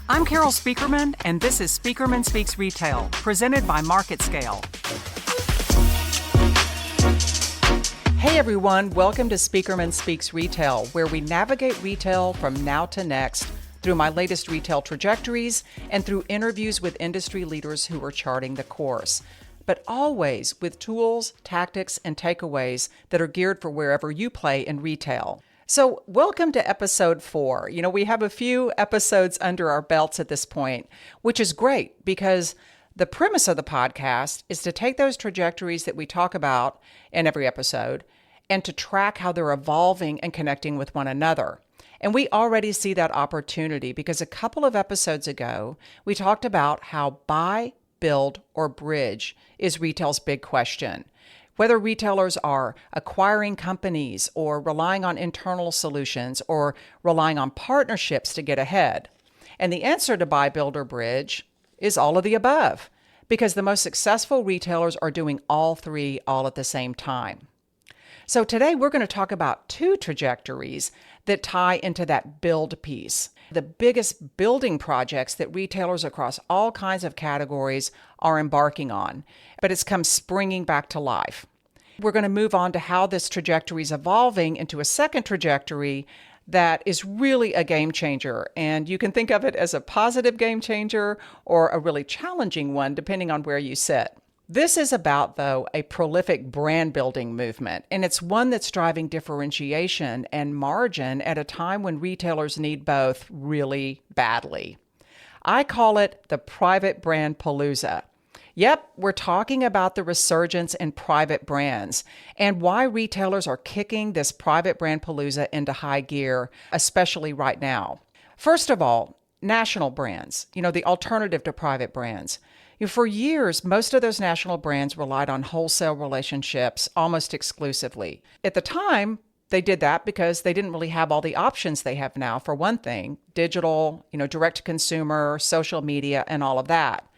I'm Carol Spieckerman, and this is Spieckerman Speaks Retail, presented by MarketScale. Hey everyone, welcome to Spieckerman Speaks Retail, where we navigate retail from now to next through my latest retail trajectories and through interviews with industry leaders who are charting the course, but always with tools, tactics, and takeaways that are geared for wherever you play in retail. So welcome to episode 4. We have a few episodes under our belts at this point, which is great because the premise of the podcast is to take those trajectories that we talk about in every episode and to track how they're evolving and connecting with one another. And we already see that opportunity because a couple of episodes ago, we talked about how buy, build, or bridge is retail's big question. Whether retailers are acquiring companies or relying on internal solutions or relying on partnerships to get ahead. And the answer to buy, build, or bridge is all of the above, because the most successful retailers are doing all three all at the same time. So today we're going to talk about two trajectories that tie into that build piece. The biggest building projects that retailers across all kinds of categories are embarking on, but it's come springing back to life. We're going to move on to how this trajectory is evolving into a second trajectory that is really a game changer. And you can think of it as a positive game changer or a really challenging one, depending on where you sit. This is about, though, a prolific brand building movement, and it's one that's driving differentiation and margin at a time when retailers need both really badly. I call it the private brand palooza. Yep, we're talking about the resurgence in private brands and why retailers are kicking this private brand palooza into high gear, especially right now. First of all, national brands, the alternative to private brands. For years, most of those national brands relied on wholesale relationships almost exclusively. At the time, they did that because they didn't really have all the options they have now. For one thing, digital, direct to consumer, social media, and all of that.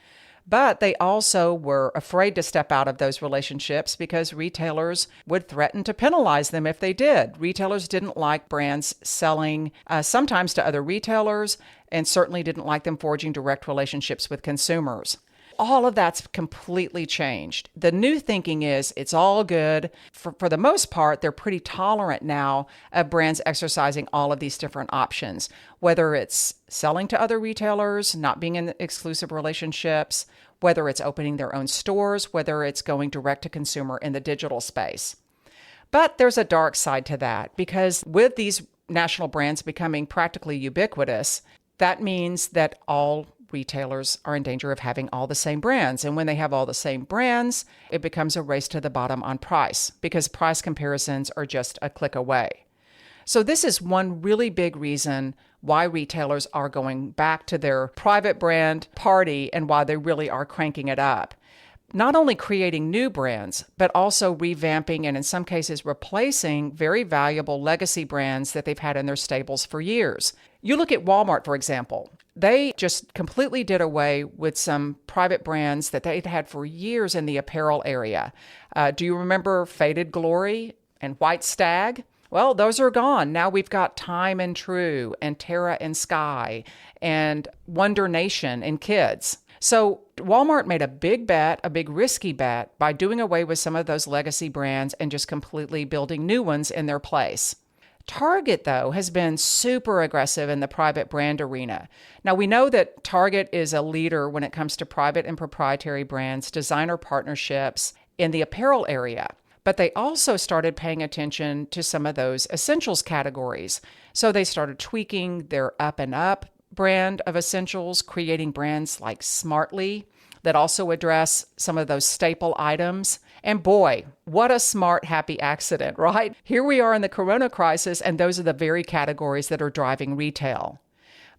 But they also were afraid to step out of those relationships because retailers would threaten to penalize them if they did. Retailers didn't like brands selling sometimes to other retailers and certainly didn't like them forging direct relationships with consumers. All of that's completely changed. The new thinking is it's all good. For the most part, they're pretty tolerant now of brands exercising all of these different options, whether it's selling to other retailers, not being in exclusive relationships, whether it's opening their own stores, whether it's going direct to consumer in the digital space. But there's a dark side to that because with these national brands becoming practically ubiquitous, that means that all retailers are in danger of having all the same brands. And when they have all the same brands, it becomes a race to the bottom on price because price comparisons are just a click away. So this is one really big reason why retailers are going back to their private brand party and why they really are cranking it up. Not only creating new brands, but also revamping and in some cases replacing very valuable legacy brands that they've had in their stables for years. You look at Walmart, for example. They just completely did away with some private brands that they'd had for years in the apparel area. Do you remember Faded Glory and White Stag? Well, those are gone. Now we've got Time and True and Terra and Sky and Wonder Nation and Kids. So Walmart made a big bet, a big risky bet, by doing away with some of those legacy brands and just completely building new ones in their place. Target, though, has been super aggressive in the private brand arena. Now, we know that Target is a leader when it comes to private and proprietary brands, designer partnerships in the apparel area. But they also started paying attention to some of those essentials categories. So they started tweaking their Up and Up brand of essentials, creating brands like Smartly that also address some of those staple items. And boy, what a smart, happy accident, right? Here we are in the corona crisis, and those are the very categories that are driving retail.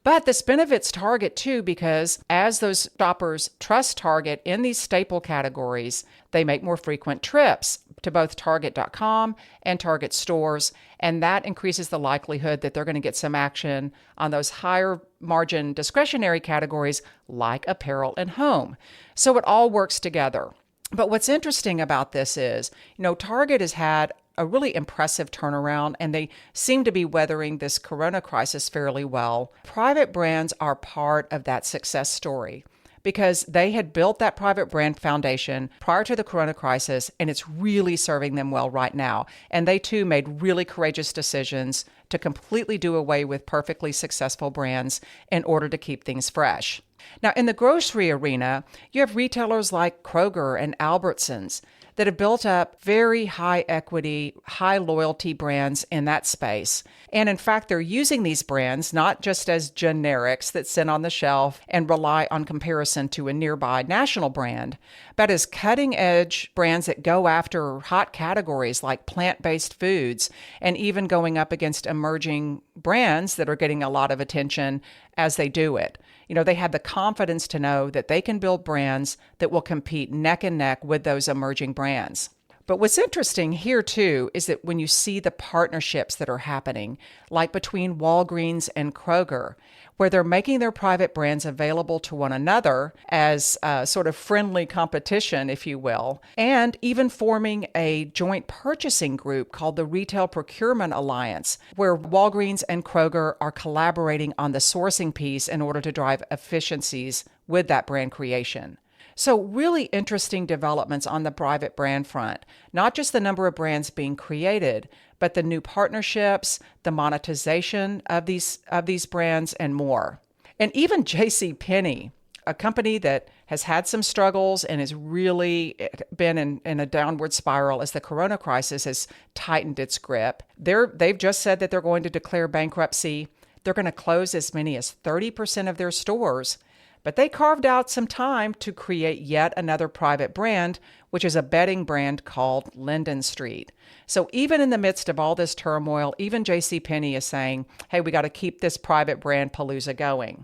But this benefits Target too, because as those shoppers trust Target in these staple categories, they make more frequent trips to both Target.com and Target stores, and that increases the likelihood that they're going to get some action on those higher margin discretionary categories like apparel and home. So it all works together. But what's interesting about this is, Target has had a really impressive turnaround, and they seem to be weathering this corona crisis fairly well. Private brands are part of that success story because they had built that private brand foundation prior to the corona crisis, and it's really serving them well right now. And they too made really courageous decisions to completely do away with perfectly successful brands in order to keep things fresh. Now, in the grocery arena, you have retailers like Kroger and Albertsons that have built up very high equity, high loyalty brands in that space. And in fact, they're using these brands not just as generics that sit on the shelf and rely on comparison to a nearby national brand, but as cutting edge brands that go after hot categories like plant-based foods and even going up against emerging brands that are getting a lot of attention as they do it. You know, they have the confidence to know that they can build brands that will compete neck and neck with those emerging brands. But what's interesting here, too, is that when you see the partnerships that are happening, like between Walgreens and Kroger, where they're making their private brands available to one another as a sort of friendly competition, if you will, and even forming a joint purchasing group called the Retail Procurement Alliance, where Walgreens and Kroger are collaborating on the sourcing piece in order to drive efficiencies with that brand creation. So really interesting developments on the private brand front, not just the number of brands being created, but the new partnerships, the monetization of these brands, and more. And even JCPenney, a company that has had some struggles and has really been in a downward spiral as the corona crisis has tightened its grip. They've just said that they're going to declare bankruptcy. They're going to close as many as 30% of their stores. But they carved out some time to create yet another private brand, which is a bedding brand called Linden Street. So even in the midst of all this turmoil, even JCPenney is saying, hey, we got to keep this private brand palooza going.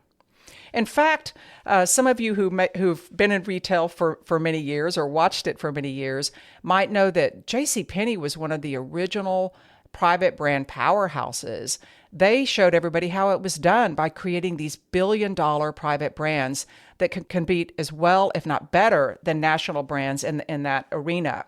In fact, some of you who've been in retail for many years or watched it for many years might know that JCPenney was one of the original private brand powerhouses. They showed everybody how it was done by creating these billion-dollar private brands that can compete as well, if not better, than national brands in that arena.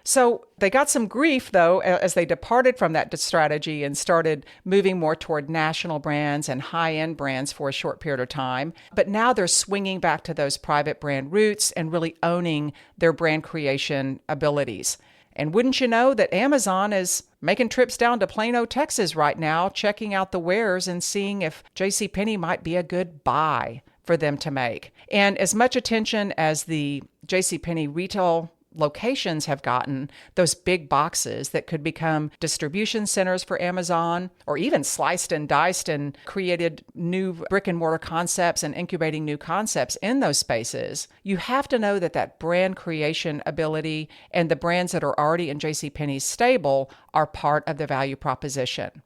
So they got some grief, though, as they departed from that strategy and started moving more toward national brands and high-end brands for a short period of time. But now they're swinging back to those private brand roots and really owning their brand creation abilities. And wouldn't you know that Amazon is making trips down to Plano, Texas right now, checking out the wares and seeing if JCPenney might be a good buy for them to make. And as much attention as the JCPenney retail locations have gotten, those big boxes that could become distribution centers for Amazon, or even sliced and diced and created new brick and mortar concepts and incubating new concepts in those spaces, you have to know that brand creation ability and the brands that are already in JCPenney's stable are part of the value proposition.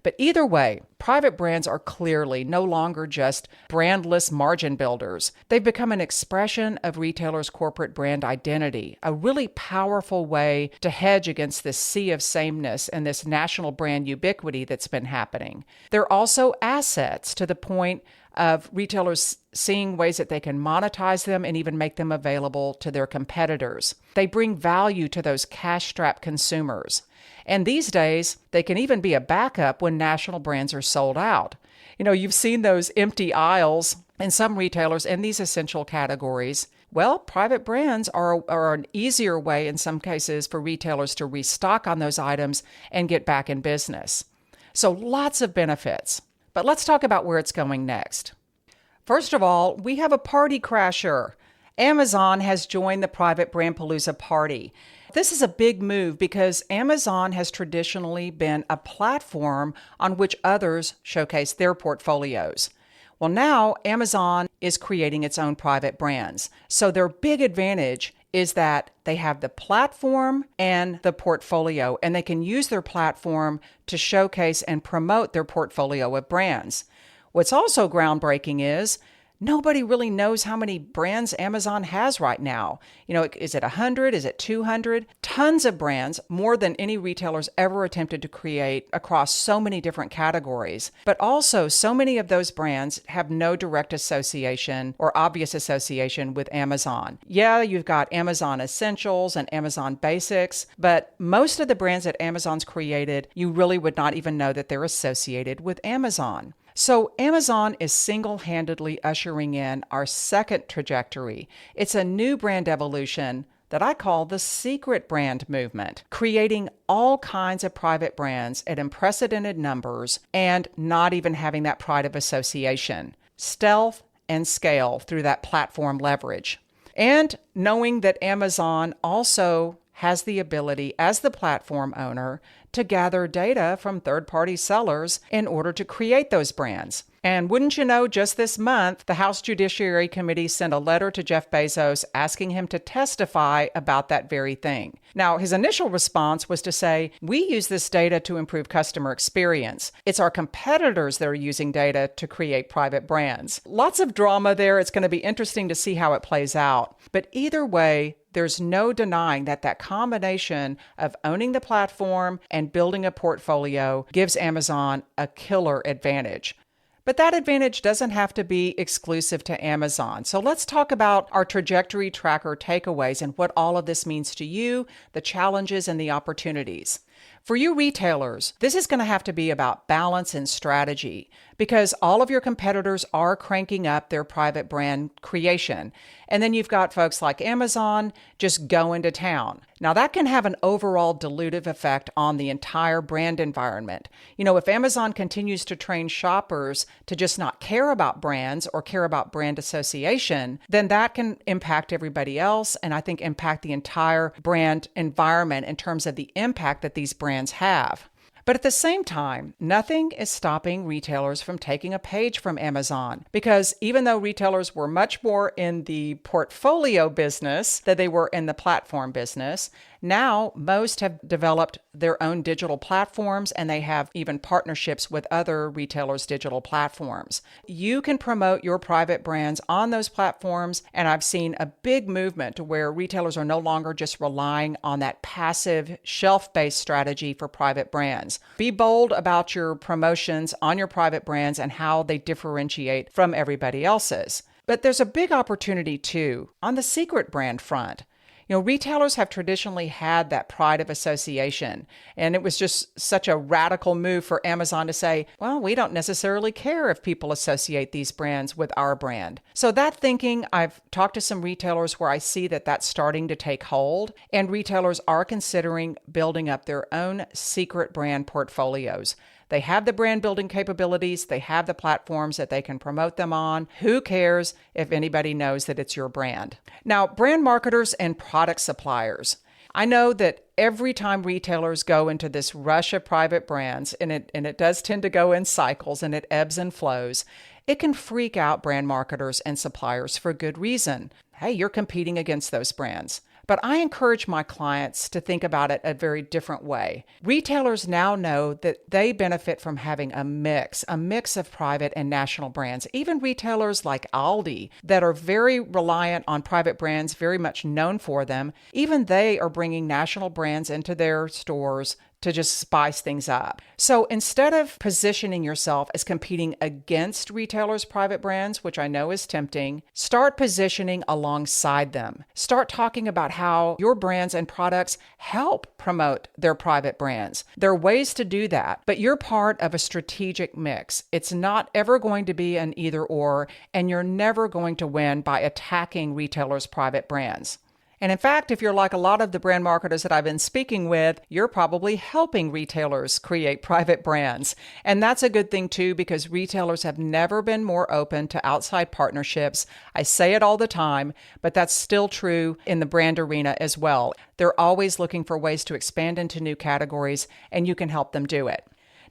But either way, private brands are clearly no longer just brandless margin builders. They've become an expression of retailers' corporate brand identity, a really powerful way to hedge against this sea of sameness and this national brand ubiquity that's been happening. They're also assets to the point of retailers seeing ways that they can monetize them and even make them available to their competitors. They bring value to those cash-strapped consumers. And these days, they can even be a backup when national brands are sold out. You know, you've seen those empty aisles in some retailers in these essential categories. Well, private brands are an easier way in some cases for retailers to restock on those items and get back in business. So lots of benefits. But let's talk about where it's going next. First of all, we have a party crasher. Amazon has joined the private brand palooza party. This is a big move because Amazon has traditionally been a platform on which others showcase their portfolios. Well, now Amazon is creating its own private brands. So their big advantage is that they have the platform and the portfolio, and they can use their platform to showcase and promote their portfolio of brands. What's also groundbreaking is Nobody really knows how many brands Amazon has right now. Is it 100? Is it 200? Tons of brands, more than any retailers ever attempted to create across so many different categories. But also, so many of those brands have no direct association or obvious association with Amazon. Yeah, you've got Amazon Essentials and Amazon Basics, but most of the brands that Amazon's created, you really would not even know that they're associated with Amazon. So Amazon is single-handedly ushering in our second trajectory. It's a new brand evolution that I call the secret brand movement, creating all kinds of private brands at unprecedented numbers and not even having that pride of association. Stealth and scale through that platform leverage. And knowing that Amazon also has the ability, as the platform owner, to gather data from third-party sellers in order to create those brands. And wouldn't you know, just this month, the House Judiciary Committee sent a letter to Jeff Bezos asking him to testify about that very thing. Now, his initial response was to say, we use this data to improve customer experience. It's our competitors that are using data to create private brands. Lots of drama there. It's going to be interesting to see how it plays out. But either way, there's no denying that that combination of owning the platform and building a portfolio gives Amazon a killer advantage. But that advantage doesn't have to be exclusive to Amazon. So let's talk about our trajectory tracker takeaways and what all of this means to you, the challenges and the opportunities. For you retailers, this is going to have to be about balance and strategy because all of your competitors are cranking up their private brand creation. And then you've got folks like Amazon just going to town. Now that can have an overall dilutive effect on the entire brand environment. If Amazon continues to train shoppers to just not care about brands or care about brand association, then that can impact everybody else and I think impact the entire brand environment in terms of the impact that these brands have. But at the same time, nothing is stopping retailers from taking a page from Amazon because even though retailers were much more in the portfolio business than they were in the platform business, now most have developed their own digital platforms and they have even partnerships with other retailers' digital platforms. You can promote your private brands on those platforms, and I've seen a big movement to where retailers are no longer just relying on that passive shelf-based strategy for private brands. Be bold about your promotions on your private brands and how they differentiate from everybody else's. But there's a big opportunity too on the secret brand front. Retailers have traditionally had that pride of association, and it was just such a radical move for Amazon to say, well, we don't necessarily care if people associate these brands with our brand. So that thinking, I've talked to some retailers where I see that that's starting to take hold, and retailers are considering building up their own secret brand portfolios. They have the brand building capabilities. They have the platforms that they can promote them on. Who cares if anybody knows that it's your brand? Now, brand marketers and product suppliers. I know that every time retailers go into this rush of private brands, and it does tend to go in cycles and it ebbs and flows, it can freak out brand marketers and suppliers for good reason. Hey, you're competing against those brands. But I encourage my clients to think about it a very different way. Retailers now know that they benefit from having a mix of private and national brands. Even retailers like Aldi that are very reliant on private brands, very much known for them, even they are bringing national brands into their stores to just spice things up. So instead of positioning yourself as competing against retailers' private brands, which I know is tempting, start positioning alongside them. Start talking about how your brands and products help promote their private brands. There are ways to do that, but you're part of a strategic mix. It's not ever going to be an either or, and you're never going to win by attacking retailers' private brands. And in fact, if you're like a lot of the brand marketers that I've been speaking with, you're probably helping retailers create private brands. And that's a good thing too, because retailers have never been more open to outside partnerships. I say it all the time, but that's still true in the brand arena as well. They're always looking for ways to expand into new categories, and you can help them do it.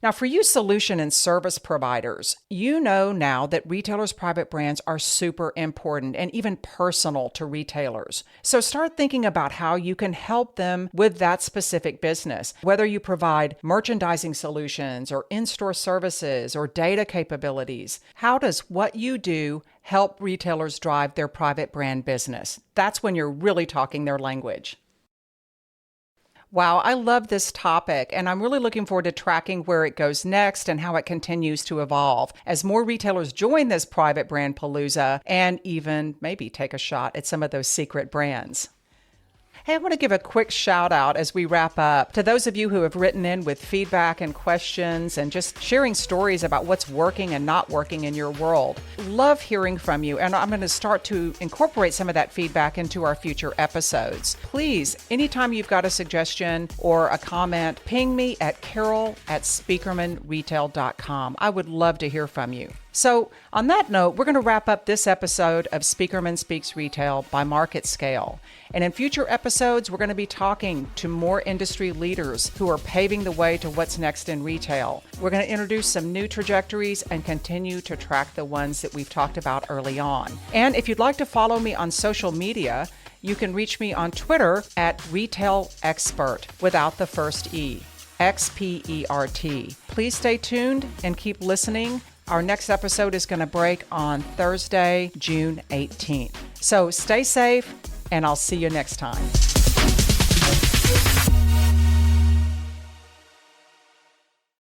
Now, for you solution and service providers, you know now that retailers' private brands are super important and even personal to retailers. So start thinking about how you can help them with that specific business, whether you provide merchandising solutions or in-store services or data capabilities. How does what you do help retailers drive their private brand business? That's when you're really talking their language. Wow, I love this topic, and I'm really looking forward to tracking where it goes next and how it continues to evolve as more retailers join this private brand palooza and even maybe take a shot at some of those secret brands. Hey, I want to give a quick shout out as we wrap up to those of you who have written in with feedback and questions and just sharing stories about what's working and not working in your world. Love hearing from you, and I'm going to start to incorporate some of that feedback into our future episodes. Please, anytime you've got a suggestion or a comment, ping me at carol@speakermanretail.com. I would love to hear from you. So on that note, we're going to wrap up this episode of Spieckerman Speaks Retail by Market Scale. And in future episodes, we're going to be talking to more industry leaders who are paving the way to what's next in retail. We're going to introduce some new trajectories and continue to track the ones that we've talked about early on. And if you'd like to follow me on social media, you can reach me on Twitter at Retail Expert without the first E, XPERT. Please stay tuned and keep listening. Our next episode is going to break on Thursday, June 18th. So stay safe, and I'll see you next time.